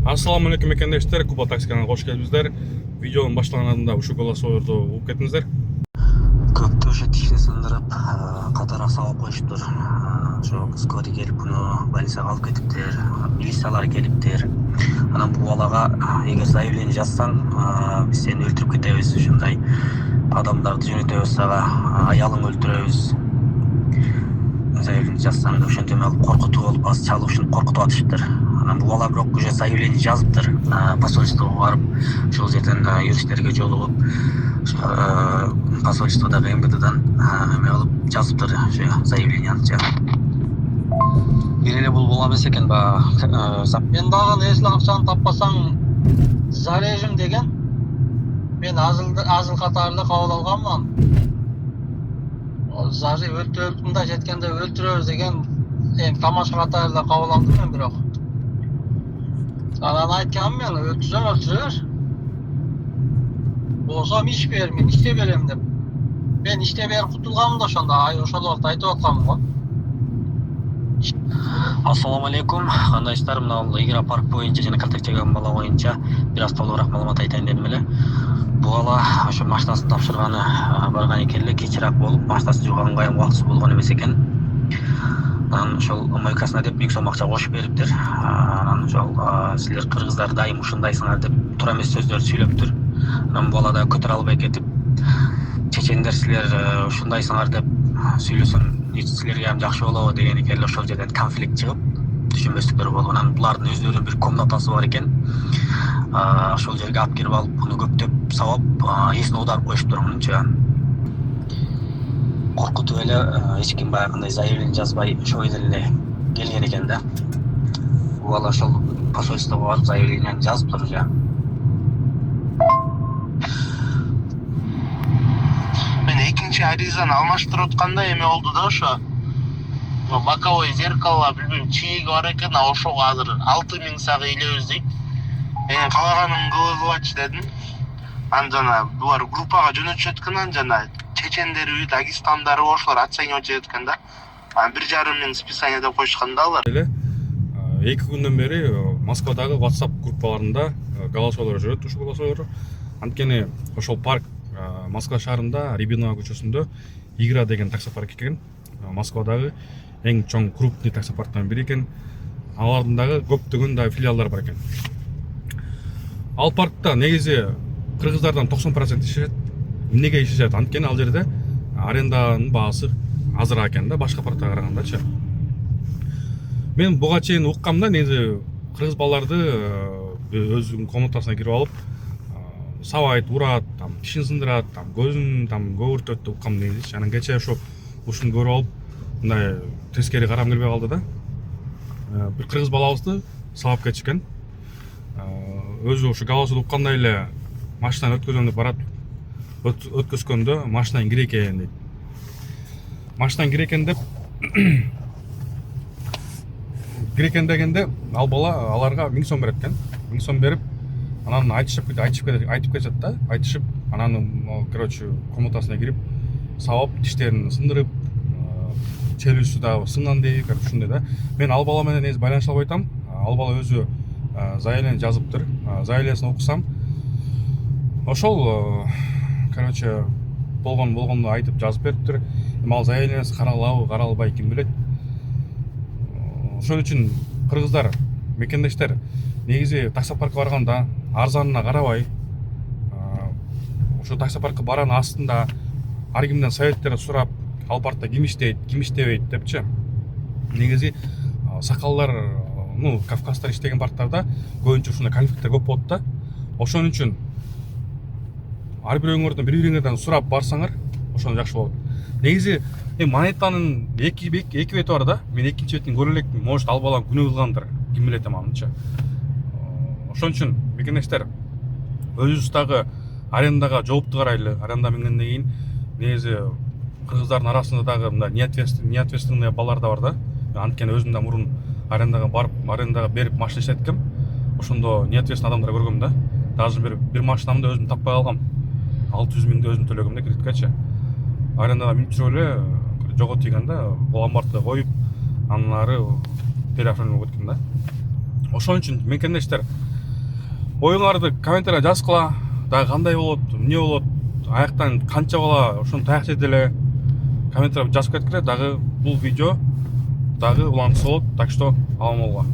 Ассаламу алейкум экендештер, Куба такси каналына кош келипсиздер. Видеонун башталганында ушул голосоорду угуп кетиңиздер. Көктө уже тишини сындырып, катара салып коюштур. Ошо скорый келип муну больницага алып кетиптир. Милициялар келиптир. Анан бул балага эгер заявление жазсаң, биз сени өлтүрүп кетебиз, ушундай адамдарды жөнөтөбүз сага, аялыңды өлтүрөбүз. Заявление жазсаң да ошентип алып коркутуп алып, аз чалып ушинтип коркутуп атышыптыр. Анан бул бала бирок уже заявление жазыптыр. Посольствого барып, ошол жерден юристтерге жолугуп, посольстводагы МВДдан эме кылып жазыптыр, ошо заявленияны. Бир эле бул бола эмес экен баягы. Мен дагы эсил акчаны таппасаң зарежим деген. Мен азыл катарында кабыл алганмын. Зажи өлтүрөм да жеткенде өлтүрөбүз деген тамаша катарында кабыл алдым мен бирок. Анан айткам мен өлтүрөр. Болсо иш бер, мен иште берем деп. Мен иште берип кутулганмын да ошондо, ошол убакта айтып атканмын го. Ассаламу алейкум. Кандайсыздар? Мына бул Игра парк боюнча жана контакт чегем бала боюнча бир аз толугураак маалымат айтайын дедим эле. Бул бала ошо машинасын тапшырганы барган экен эле, кечирээк болуп, машинасы жууганга убактысы болгон эмес экен. Анан ошол мойкасына деп büyük сом акча кошуп бериптир. Анан ошол силер кыргыздар дайым ушундайсыңар деп туура эмес сөздөрдү сүйлөптүр. Анан бул бала да көтөрө албай кетип, чечендер силер ушундайсыңар деп сүйлөсөң силерге ham жакшы болобу деген экен. Ошол жерден конфликт чыгып, түшүнбөстүктөр болуп, анан булардын өздөрүнүн бир комнатасы бар экен. Ошол жерге алып кирип алып, муну көптөп сабап, эсине ударып коюшуптур мунча. Коркутуп эле эч ким баягындай заявление жазбай ошол эле келген экен да. Бул бала ошол посольствого барып заявленияны жазыптыр уже. Мен экинчи аризаны алмаштырып атканда эме болду да, ошо боковой зеркало билбейм чиги бар экен, ошого азыр 6000 сага илебиз дейт. Мен калаганын кылгылачы дедим. Анан жана булар группага жөнөтүшөт экен, анан жана чечендери, дагестандары ошолор оценивать эткен да. Анан 1,5 миң списание деп коюшкан да алар. Эле 2 күндөн бери Москвадагы WhatsApp группаларында голосоолор жүрөт, ушул голосоолор. Анткени ошол парк Москва шаарында Рябинова көчөсүндө Игра деген таксопарк экен. Москвадагы эң чоң крупный таксопарктын бири экен. Алардын дагы көптөгөн да филиалдары бар экен. Ал паркта негизи кыргыздардан 90% ишешет. Эмнеге ишешет? Анткени ал жерде аренданын баасы азыраак экен да, башка парктарга карагандачы. Мен буга чейин уккам да, негизи кыргыз балдарды өзүнүн комнатасына кирип алып, сабайт, урат, там тишин сындырат, там көзүн көбүртөт деп уккам негизи. Анан кечээ ушуну көрүп алып, мындай тескери карам келбей калды да. Бир кыргыз балабызды сабап кетишкен. Өзү ушу голосоду уккандай эле машинаны өткөзөм деп барат. Өткөзгөндө машинаны кире экен дейт. Машинаны кире экен деп дегенде ал бала аларга 1000 сом берет экен. 1000 сом берип, анан айтып кетет да. Айтышып, анан короче комнатасына кирип, сабап, тиштерин сындырып, челюстү да сынган дейт, короче ушундай да. Мен ал бала менен негизи байланыша албай атам. Ал бала өзү заявление жазыптыр. Заявлениясын окусам, ошол короче болгонду айтып жазып бериптир. Эми ал заявлениясы каралабы, каралбай ким билет. Ошон үчүн кыргыздар, мекендештер, негизи таксопаркка барганда арзанына карабай, ошо таксопаркка баранын астында ар кимден советтер сурап, ал паркта ким иштейт, ким иштебейт депчи. Негизи сакалдар, Кавказдар иштеген парктарда көбүнчө ушундай конфликттер көп болот да. Ошон үчүн ар бирөөңөрдөн бири-бириңерден сурап барсаңар, ошондо жакшы болот. Негизи монетанын эки бети бар да. Мен экинчи бетин көрө элекмин. Может ал баланы күнөө кылгандыр, ким билет аманчы. Ошон үчүн мекендештер, өзүбүз дагы арендага жоопту карайлы. Аренда менгенден кийин негизи кыргыздардын арасында дагы мындай неответственный балдар да бар да. Анткени өзүм да мурун арендага берип машина иштеткем. Ошондо неответственный адамдар көргөм да. Даже бир машинамды өзүм таппай калгам. 600 миңди өзүм төлөгөм да кредиткачы. Арендага минип жүрүп эле жого тийген да, ломбардка коюп, анан ары переоформление болуп кеткен да. Ошон үчүн мекендештер, оюңарды комментарийге жазгыла. Дагы кандай болот, эмне болот, аяктан канча бала ошону таякчы деле комментарийге жазып кеткиле. Дагы бул видео дагы улантысы болот. Так что аман болгула.